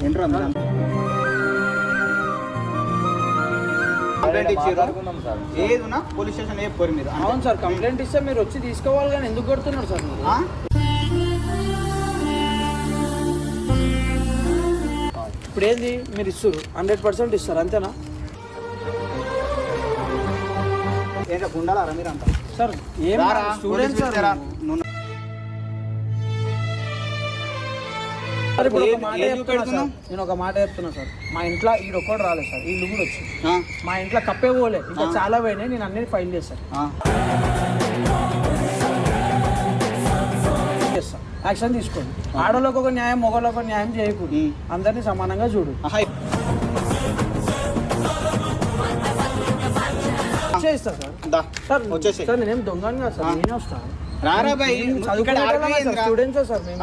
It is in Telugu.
ఏంట్రా కంప్లైంట్ ఇచ్చారు ఏదున్నా పోలీస్ స్టేషన్ ఏ పోరు మీరు? అవును సార్, కంప్లైంట్ ఇస్తే మీరు వచ్చి తీసుకోవాలి కానీ ఎందుకు కొడుతున్నారు సార్ మీరు? ఇప్పుడు ఏంది మీరు ఇస్తారు 100% ఇస్తారు అంతేనా ఏంటో గుండాలారా మీరు అంతా? సార్ ఏం స్టూడెంట్స్ సార్ నేను ఒక మాట చెప్తున్నా సార్, మా ఇంట్లో ఈడు ఒక్కడు రాలేదు సార్, వీళ్ళు కూడా వచ్చి మా ఇంట్లో కప్పే పోలే ఇంకా చాలా పోయినాయి, నేను అన్ని ఫైల్ చేస్తాను యాక్షన్ తీసుకోండి. ఆడోళ్ళకి ఒక న్యాయం మగోళ్ళకి ఒక న్యాయం చేయకూడదు, అందరినీ సమానంగా చూడు. చేస్తా సార్ వచ్చేసి సార్ నేనేం దొంగను కాదు సార్, నేనే వస్తాను. రారా బాయ్, స్టూడెంట్స్ సార్ మేము.